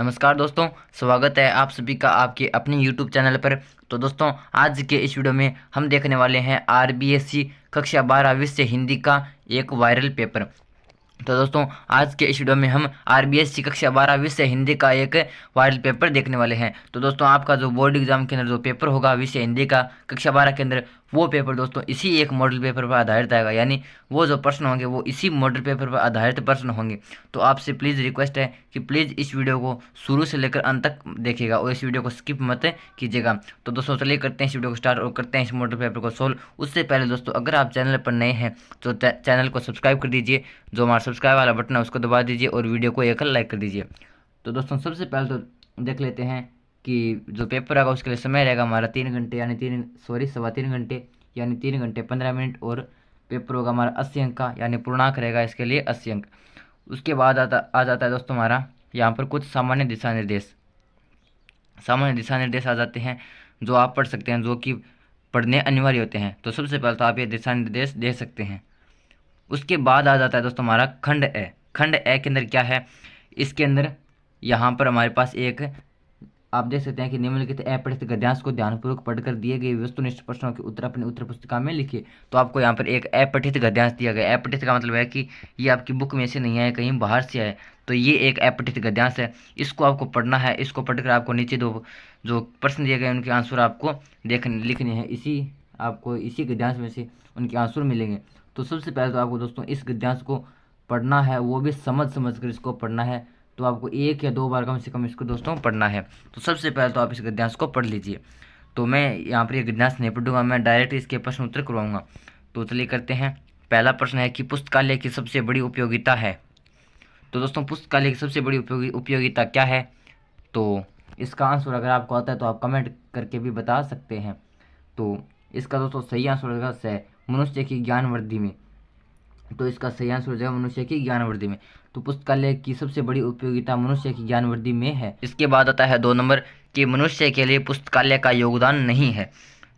नमस्कार दोस्तों, स्वागत है आप सभी का आपके अपने YouTube चैनल पर। तो दोस्तों, आज के इस वीडियो में हम देखने वाले हैं आरबीएससी कक्षा 12 विषय हिंदी का एक वायरल पेपर। तो दोस्तों, आज के इस वीडियो में हम आरबीएससी कक्षा 12 विषय हिंदी का एक वायरल पेपर देखने वाले हैं। तो दोस्तों, आपका जो बोर्ड एग्जाम के अंदर जो पेपर होगा विषय हिंदी का कक्षा 12 के अंदर, वो पेपर दोस्तों इसी एक मॉडल पेपर पर आधारित आएगा। यानी वो जो प्रश्न होंगे वो इसी मॉडल पेपर पर आधारित प्रश्न होंगे। तो आपसे प्लीज़ रिक्वेस्ट है कि प्लीज़ इस वीडियो को शुरू से लेकर अंत तक देखिएगा और इस वीडियो को स्किप मत कीजिएगा। तो दोस्तों, चलिए करते हैं इस वीडियो को स्टार्ट और करते हैं इस मॉडल पेपर को सोल्व। उससे पहले दोस्तों, अगर आप चैनल पर नए हैं तो चैनल को सब्सक्राइब कर दीजिए। जो हमारा सब्सक्राइब वाला बटन है उसको दबा दीजिए और वीडियो को एक लाइक कर दीजिए। तो दोस्तों, सबसे पहले तो देख लेते हैं कि जो पेपर आएगा उसके लिए समय रहेगा हमारा 3 घंटे यानी सवा 3 घंटे यानी 3 घंटे 15 मिनट। और पेपर होगा हमारा 80 अंक का यानी पूर्णांक रहेगा इसके लिए 80 अंक। उसके बाद आ जाता है दोस्तों हमारा यहाँ पर कुछ सामान्य दिशा निर्देश आ जाते हैं जो आप पढ़ सकते हैं, जो कि पढ़ने अनिवार्य होते हैं। तो सबसे पहले तो आप ये दिशा निर्देश दे सकते हैं। उसके बाद आ जाता है दोस्तों हमारा खंड ए। खंड ए के अंदर क्या है, इसके अंदर यहाँ पर हमारे पास एक आप देख सकते हैं कि निम्नलिखित अपठित गद्यांश को ध्यानपूर्वक पढ़कर दिए गए वस्तुनिष्ठ प्रश्नों के उत्तर अपनी उत्तर पुस्तिका में लिखिए। तो आपको यहाँ पर एक अपठित गद्यांश दिया गया। अपठित का मतलब है कि ये आपकी बुक में से नहीं है, कहीं बाहर से है। तो ये एक अपठित गद्यांश है, इसको आपको पढ़ना है। इसको पढ़कर आपको नीचे दो जो प्रश्न दिए गए उनके आंसर आपको लिखने हैं। आपको इसी गद्यांश में से उनके आंसर मिलेंगे। तो सबसे पहले तो आपको दोस्तों इस गद्यांश को पढ़ना है, वो भी समझ कर इसको पढ़ना है। तो आपको 1 या 2 बार कम से कम इसको दोस्तों पढ़ना है। तो सबसे पहले तो आप इस गद्यांश को पढ़ लीजिए। तो मैं यहाँ पर ये गद्यांश नहीं पढ़ूंगा, मैं डायरेक्ट इसके प्रश्न उत्तर करवाऊंगा। तो चलिए करते हैं। पहला प्रश्न है कि पुस्तकालय की सबसे बड़ी उपयोगिता है। तो दोस्तों, पुस्तकालय की सबसे बड़ी उपयोगिता क्या है? तो इसका आंसर अगर आपको आता है तो आप कमेंट करके भी बता सकते हैं। तो इसका दोस्तों सही आंसर होगा से मनुष्य की ज्ञान वृद्धि में। तो इसका सही आंसर हो जाएगा मनुष्य की ज्ञान वृद्धि में। तो पुस्तकालय की सबसे बड़ी उपयोगिता मनुष्य की ज्ञान वृद्धि में है। इसके बाद आता है 2 नंबर कि मनुष्य के लिए पुस्तकालय का योगदान नहीं है।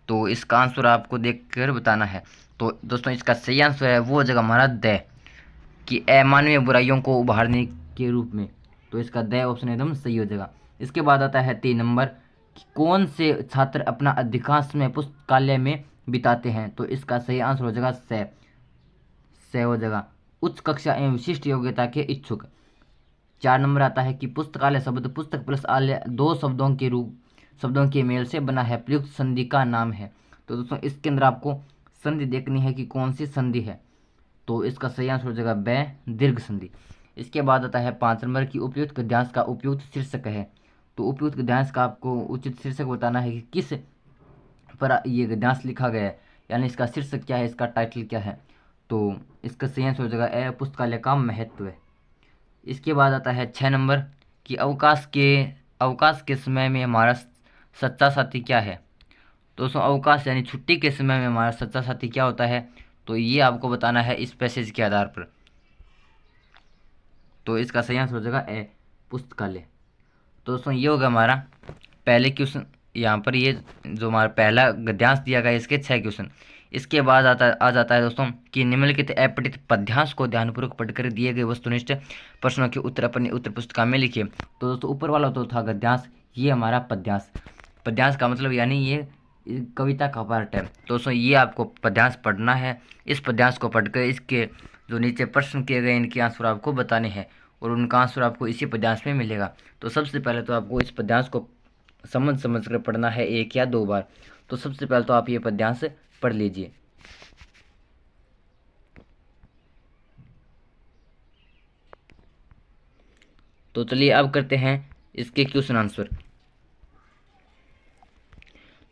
तो इसका आंसर आपको देखकर बताना है। तो दोस्तों, इसका सही आंसर है वो जगह हमारा द कि अमानवीय बुराइयों को उभारने के रूप में। तो इसका द ऑप्शन एकदम सही हो जाएगा। इसके बाद आता है 3 नंबर कि कौन से छात्र अपना अधिकांश समय पुस्तकालय में बिताते हैं। तो इसका सही आंसर हो जाएगा से हो जाएगा उच्च कक्षा एवं विशिष्ट योग्यता के इच्छुक। 4 नंबर आता है कि पुस्तकालय शब्द पुस्तक प्लस आलय 2 शब्दों के मेल से बना है, प्रयुक्त संधि का नाम है। तो दोस्तों, इसके अंदर आपको संधि देखनी है कि कौन सी संधि है। तो इसका सही आंसर हो जाएगा दीर्घ संधि। इसके बाद आता है 5 नंबर की उपयुक्त गद्यांश का उपयुक्त शीर्षक है। तो उपयुक्त गद्यांश का आपको उचित शीर्षक बताना है कि किस पर ये गद्यांश लिखा गया है, यानी इसका शीर्षक क्या है, इसका टाइटल क्या है। तो इसका सही आंसर हो जाएगा पुस्तकालय का महत्व है। इसके बाद आता है 6 नंबर कि अवकाश के समय में हमारा सच्चा साथी क्या है। दोस्तों, अवकाश यानी छुट्टी के समय में हमारा सच्चा साथी क्या होता है, तो ये आपको बताना है इस पैसेज के आधार पर। तो इसका सही आंसर हो जाएगा पुस्तकालय। तो दोस्तों, ये होगा हमारा पहले क्वेश्चन। यहाँ पर ये जो हमारा पहला गद्यांश दिया गया इसके 6 क्वेश्चन। इसके बाद आ जाता है दोस्तों कि निम्नलिखित अपठित पद्यांश को ध्यानपूर्वक पढ़कर दिए गए वस्तुनिष्ठ प्रश्नों के उत्तर अपनी उत्तर पुस्तिका में लिखिए। तो दोस्तों, ऊपर वाला तो था गद्यांश, ये हमारा पद्यांश का मतलब यानी ये कविता का पार्ट है। तो दोस्तों, ये आपको पद्यांश पढ़ना है। इस पद्यांश को पढ़कर इसके जो नीचे प्रश्न किए गए इनके आंसर आपको बताने हैं और उनका आंसर आपको इसी पद्यांश में मिलेगा। तो सबसे पहले तो आपको इस पद्यांश को समझ कर पढ़ना है 1 या 2 बार। तो सबसे पहले तो आप ये पद्यांश पढ़ लीजिए। तो चलिए अब करते हैं इसके क्वेश्चन आंसर।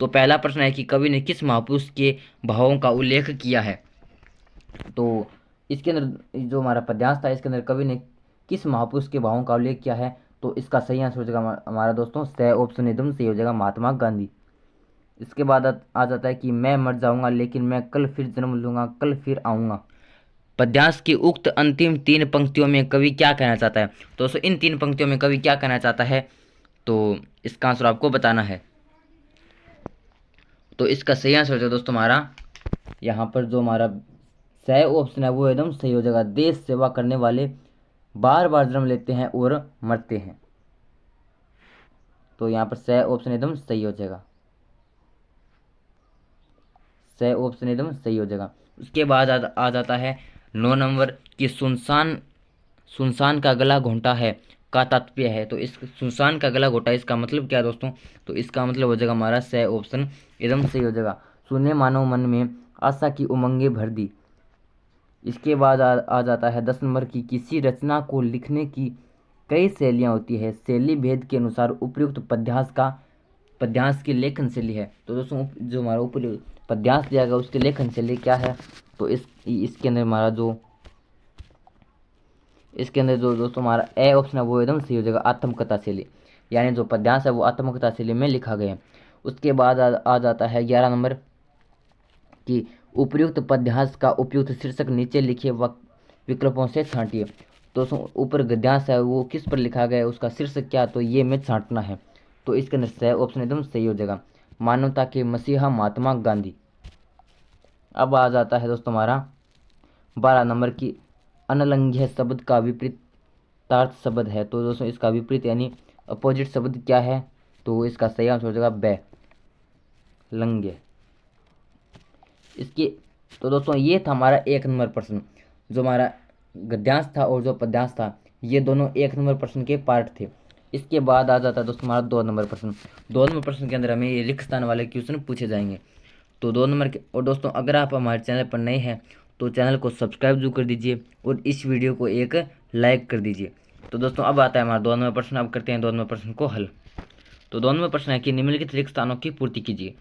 तो पहला प्रश्न है कि कवि ने किस महापुरुष के भावों का उल्लेख किया है। तो इसके अंदर जो हमारा पद्यांश था इसके अंदर कवि ने किस महापुरुष के भावों का उल्लेख किया है। तो इसका सही आंसर हो जाएगा हमारा दोस्तों ऑप्शन एकदम सही हो जाएगा, महात्मा गांधी। इसके बाद आ जाता है कि मैं मर जाऊंगा लेकिन मैं कल फिर जन्म लूंगा, कल फिर आऊंगा। पद्यांश की उक्त अंतिम 3 पंक्तियों में कवि क्या कहना चाहता है। तो दोस्तों, इन 3 पंक्तियों में कवि क्या कहना चाहता है, तो इसका आंसर आपको बताना है। तो इसका सही आंसर है दोस्तों हमारा यहाँ पर जो हमारा सही ऑप्शन है वो एकदम सही हो जाएगा। देश सेवा करने वाले बार बार जन्म लेते हैं और मरते हैं। तो यहाँ पर स ऑप्शन एकदम सही हो जाएगा, स ऑप्शन एकदम सही हो जाएगा। उसके बाद आ जाता है 9 नंबर की सुनसान सुनसान का गला घोंटा है का तात्पर्य है। तो इस सुनसान का गला घोंटा इसका मतलब क्या है दोस्तों? तो इसका मतलब हो जाएगा हमारा स ऑप्शन एकदम सही हो जाएगा। सुने मानव मन में आशा की उमंगे भर दी। इसके बाद आ जाता है 10 नंबर की किसी रचना को लिखने की कई शैलियाँ होती है, शैली भेद के अनुसार उपयुक्त पद्यांश की लेखन शैली है। तो दोस्तों जो हमारा ऊपर पद्यांश दिया गया उसकी लेखन शैली क्या है? तो इसके अंदर हमारा जो दोस्तों हमारा ए ऑप्शन है वो एकदम सही हो जाएगा, आत्मकथा शैली, यानी जो पद्यांश है वो आत्मकथा शैली में लिखा गया है। उसके बाद आ जाता है 11 नंबर कि उपयुक्त पद्यांश का उपयुक्त शीर्षक नीचे लिखे विकल्पों से छांटिए। तो ऊपर गद्यांश है वो किस पर लिखा गया है, उसका शीर्षक क्या? तो ये में छांटना है। तो इसके अंदर सही ऑप्शन एकदम सही हो जाएगा, मानवता के मसीहा महात्मा गांधी। अब आ जाता है दोस्तों हमारा 12 नंबर की अनलंघ्य शब्द का विपरीतार्थ शब्द है। तो दोस्तों इसका विपरीत यानी अपोजिट शब्द क्या है? तो इसका सही आंसर हो जाएगा लंघ्य। इसके तो दोस्तों ये था हमारा 1 नंबर प्रश्न, जो हमारा गद्यांश था और जो पद्यांश था ये दोनों 1 नंबर प्रश्न के पार्ट थे। इसके बाद आ जाता है दोस्तों हमारा 2 नंबर प्रश्न। 2 नंबर प्रश्न के अंदर हमें ये रिक्त स्थान वाले क्वेश्चन पूछे जाएंगे। तो 2 नंबर के, और दोस्तों अगर आप हमारे चैनल पर नए हैं तो चैनल को सब्सक्राइब जरूर कर दीजिए और इस वीडियो को एक लाइक कर दीजिए। तो दोस्तों अब आता है हमारा 2 नंबर प्रश्न। अब करते हैं 2 नंबर प्रश्न को हल। तो 2 नंबर प्रश्न है कि निम्नलिखित रिक्त स्थानों की पूर्ति कीजिए।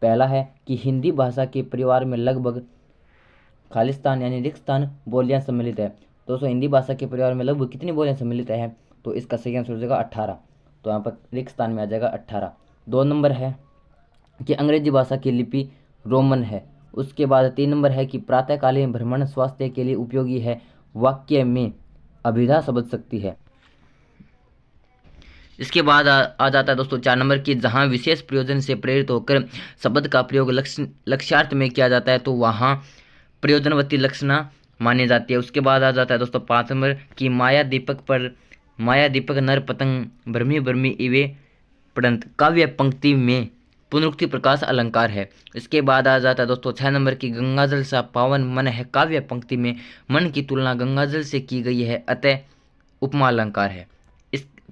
पहला है कि हिंदी भाषा के परिवार में लगभग खालिस्तान यानी रिक्त स्थान बोलियाँ सम्मिलित है। दोस्तों हिंदी भाषा के परिवार में लगभग कितनी बोलियाँ सम्मिलित है? तो इसका सही आंसर हो जाएगा 18। तो यहाँ पर रिक्त स्थान में आ जाएगा 18। 2 नंबर है कि अंग्रेजी भाषा की लिपि रोमन है। उसके बाद 3 नंबर है कि प्रातःकालीन भ्रमण स्वास्थ्य के लिए उपयोगी है, वाक्य में अभिधा शब्द शक्ति है। इसके बाद आ जाता है दोस्तों 4 नंबर की जहाँ विशेष प्रयोजन से प्रेरित होकर शब्द का प्रयोग लक्ष्यार्थ में किया जाता है तो वहाँ प्रयोजनवती लक्षणा मानी जाती है। उसके बाद आ जाता है दोस्तों 5 नंबर की माया दीपक नर पतंग भ्रमी भ्रमी इवे पड़ंत काव्य पंक्ति में पुनरुक्ति प्रकाश अलंकार है। इसके बाद आ जाता है दोस्तों 6 नंबर की गंगाजल सा पावन मन है काव्य पंक्ति में मन की तुलना गंगाजल से की गई है अतः उपमा अलंकार है।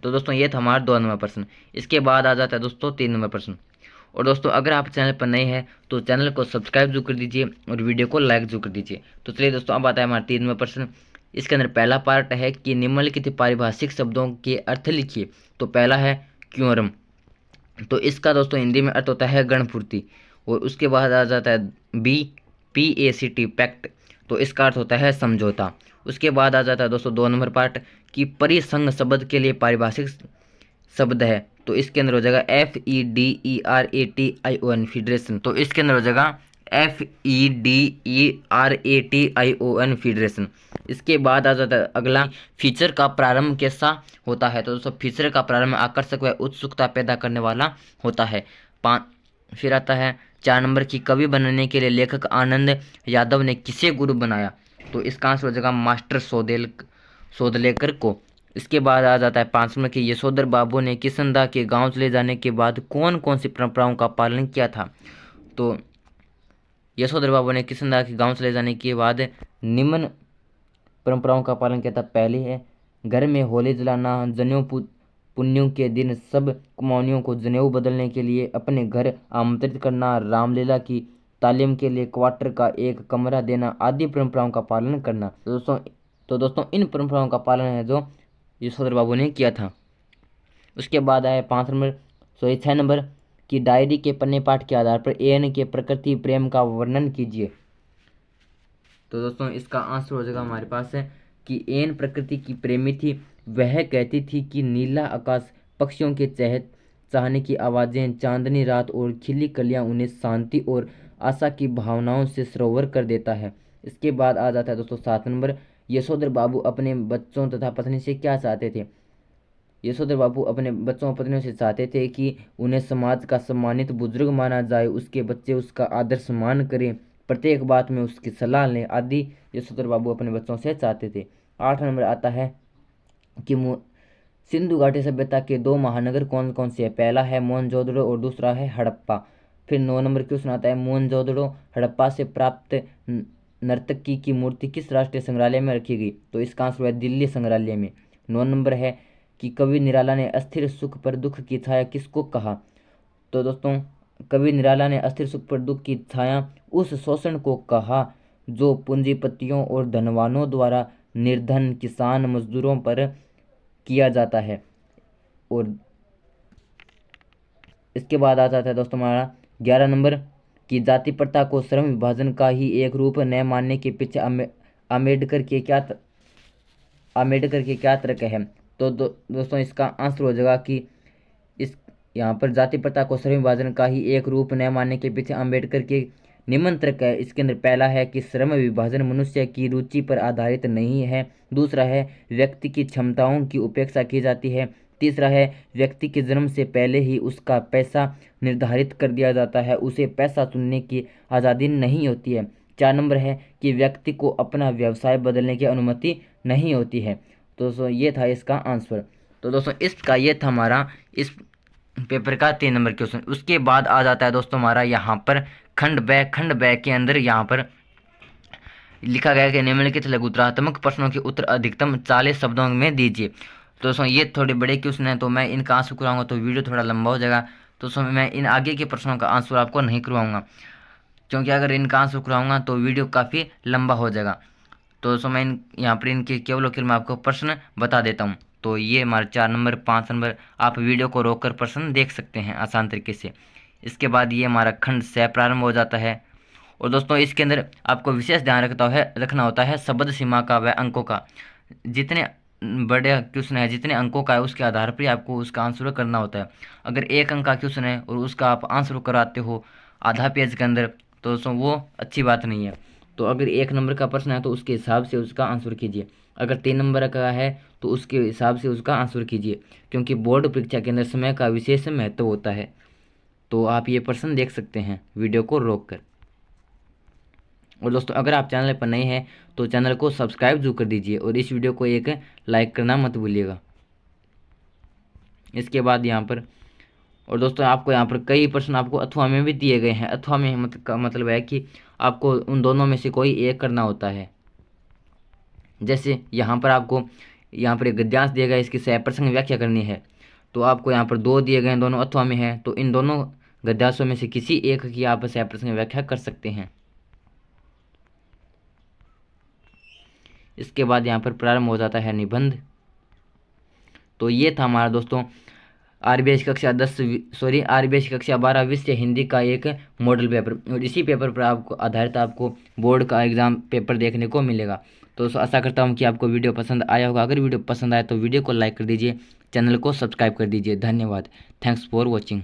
तो दोस्तों ये था हमारा 2 नंबर प्रश्न। इसके बाद आ जाता है दोस्तों 3 नंबर प्रश्न। और दोस्तों अगर आप चैनल पर नए हैं तो चैनल को सब्सक्राइब जरूर कर दीजिए और वीडियो को लाइक जरूर कर दीजिए। तो चलिए दोस्तों अब आता है हमारा 3 नंबर प्रश्न। इसके अंदर पहला पार्ट है कि निम्नलिखित पारिभाषिक शब्दों के अर्थ लिखिए। तो पहला है क्योरम। तो इसका दोस्तों हिंदी में अर्थ होता है गणपूर्ति। और उसके बाद आ जाता है PACT पैक्ट। तो इसका अर्थ होता है समझौता। उसके बाद आ जाता है दोस्तों 2 नंबर पार्ट कि परिसंघ शब्द के लिए पारिभाषिक शब्द है। तो इसके अंदर हो जाएगा FEDERATION फेडरेशन। तो इसके अंदर हो जाएगा FEDERATION फेडरेशन। इसके बाद आ जाता है अगला फीचर का प्रारंभ कैसा होता है। तो दोस्तों फीचर का प्रारंभ आकर्षक व उत्सुकता पैदा करने वाला होता है। फिर आता है 4 नंबर की कवि बनने के लिए लेखक आनंद यादव ने किसे गुरु बनाया। तो इसका आंसर हो जाएगा मास्टर सोदलेकर को। इसके बाद आ जाता है 5 नंबर की यशोधर बाबू ने किशनदा के गांव चले जाने के बाद कौन कौन सी परंपराओं का पालन किया था। तो यशोधर बाबू ने किशनदा के गांव चले जाने के बाद निम्न परंपराओं का पालन किया था। पहली है घर में होली जलाना, जनेऊ पुण्यों के दिन सब कुमाऊनियों को जनेऊ बदलने के लिए अपने घर आमंत्रित करना, रामलीला की तालीम के लिए क्वार्टर का एक कमरा देना आदि परंपराओं का पालन करना। तो दोस्तों इन परंपराओं का पालन है जो यशोधर बाबू ने किया था। उसके बाद आया 6 नंबर की डायरी के पन्ने पाठ के आधार पर एन के प्रकृति प्रेम का वर्णन कीजिए। तो दोस्तों इसका आंसर हो जाएगा हमारे पास है कि एन प्रकृति की प्रेमी थी। वह कहती थी कि नीला आकाश, पक्षियों के चाहने की आवाज़ें, चांदनी रात और खिली कलियां उन्हें शांति और आशा की भावनाओं से सरोवर कर देता है। इसके बाद आ जाता है दोस्तों 7 नंबर यशोधर बाबू अपने बच्चों तथा पत्नी से क्या चाहते थे। यशोधर बाबू अपने बच्चों और पत्नियों से चाहते थे कि उन्हें समाज का सम्मानित बुजुर्ग माना जाए, उसके बच्चे उसका आदर सम्मान करें, प्रत्येक बात में उसकी सलाह लें आदि यशोधर बाबू अपने बच्चों से चाहते थे। 8 नंबर आता है कि सिंधु घाटी सभ्यता के दो महानगर कौन कौन से हैं? पहला है मोहनजोदड़ो और दूसरा है हड़प्पा। फिर 9 नंबर क्वेश्चन आता है, मोहनजोदड़ो हड़प्पा से प्राप्त नर्तकी की मूर्ति किस राष्ट्रीय संग्रहालय में रखी गई? तो इसका आंसर है दिल्ली संग्रहालय में। 9 नंबर है कि कवि निराला ने अस्थिर सुख पर दुख की छाया किसको कहा? तो दोस्तों कवि निराला ने अस्थिर सुख पर दुख की छाया उस शोषण को कहा जो पूंजीपतियों और धनवानों द्वारा निर्धन किसान मजदूरों पर किया जाता है। और इसके बाद आ जाता है दोस्तों हमारा 11 नंबर की जाति प्रथा को श्रम विभाजन का ही एक रूप न मानने के पीछे अम्बेडकर के क्या तर्क है? तो दोस्तों इसका आंसर हो जाएगा कि इस यहाँ पर जाति प्रथा को श्रम विभाजन का ही एक रूप न मानने के पीछे अम्बेडकर के निम्न तर्क है। इसके अंदर पहला है कि श्रम विभाजन मनुष्य की रुचि पर आधारित नहीं है। दूसरा है व्यक्ति की क्षमताओं की उपेक्षा की जाती है। तीसरा है व्यक्ति के जन्म से पहले ही उसका पैसा निर्धारित कर दिया जाता है, उसे पैसा चुनने की आज़ादी नहीं होती है। 4 नंबर है कि व्यक्ति को अपना व्यवसाय बदलने की अनुमति नहीं होती है। तो दोस्तों ये था इसका आंसर। तो दोस्तों इसका ये था हमारा इस पेपर का 3 नंबर क्वेश्चन। उसके बाद आ जाता है दोस्तों हमारा यहाँ पर खंड ब के अंदर यहाँ पर लिखा गया कि निम्नलिखित लघुतरात्मक प्रश्नों के उत्तर अधिकतम 40 शब्दों में दीजिए। तो दोस्तों ये थोड़े बड़े क्वेश्चन हैं, तो मैं इनका आंसर कराऊंगा तो वीडियो थोड़ा लंबा हो जाएगा। तो दोस्तों मैं इन आगे के प्रश्नों का आंसर आपको नहीं करवाऊंगा, क्योंकि अगर इनका आंसर कराऊंगा तो वीडियो काफ़ी लंबा हो जाएगा। तो दोस्तों मैं यहाँ पर इनके केवल मैं आपको प्रश्न बता देता हूँ। तो ये हमारे 4 नंबर 5 नंबर आप वीडियो को रोककर प्रश्न देख सकते हैं आसान तरीके से। इसके बाद ये हमारा खंड से प्रारंभ हो जाता है। और दोस्तों इसके अंदर आपको विशेष ध्यान रखना होता है शब्द सीमा का व अंकों का। जितने बड़े क्वेश्चन है, जितने अंकों का है, उसके आधार पर आपको उसका आंसर करना होता है। अगर 1 अंक का क्वेश्चन है और उसका आप आंसर कराते हो आधा पेज के अंदर, तो दोस्तों वो अच्छी बात नहीं है। तो अगर 1 नंबर का प्रश्न है तो उसके हिसाब से उसका आंसर कीजिए। अगर 3 नंबर का है तो उसके हिसाब से उसका आंसर कीजिए, क्योंकि बोर्ड परीक्षा के अंदर समय का विशेष महत्व होता है। तो आप ये प्रश्न देख सकते हैं वीडियो को रोककर। और दोस्तों अगर आप चैनल पर नए हैं तो चैनल को सब्सक्राइब जरूर कर दीजिए और इस वीडियो को एक लाइक करना मत भूलिएगा। इसके बाद यहाँ पर और दोस्तों आपको यहाँ पर कई प्रश्न आपको अथवा में भी दिए गए हैं। अथवा में का मतलब है कि आपको उन दोनों में से कोई एक करना होता है। जैसे यहाँ पर आपको यहाँ पर एक गद्यांश दिया गया है, इसकी सह-प्रसंग व्याख्या करनी है। तो आपको यहाँ पर 2 दिए गए हैं, दोनों अथवा में हैं, तो इन दोनों गद्यांशों में से किसी एक की आप सह-प्रसंग व्याख्या कर सकते हैं। इसके बाद यहाँ पर प्रारंभ हो जाता है निबंध। तो ये था हमारा दोस्तों आरबीआई कक्षा 12 विषय हिंदी का एक मॉडल पेपर। और इसी पेपर पर आपको आधारित आपको बोर्ड का एग्ज़ाम पेपर देखने को मिलेगा। तो आशा करता हूँ कि आपको वीडियो पसंद आया होगा। अगर वीडियो पसंद आया तो वीडियो को लाइक कर दीजिए, चैनल को सब्सक्राइब कर दीजिए। धन्यवाद। Thanks for watching.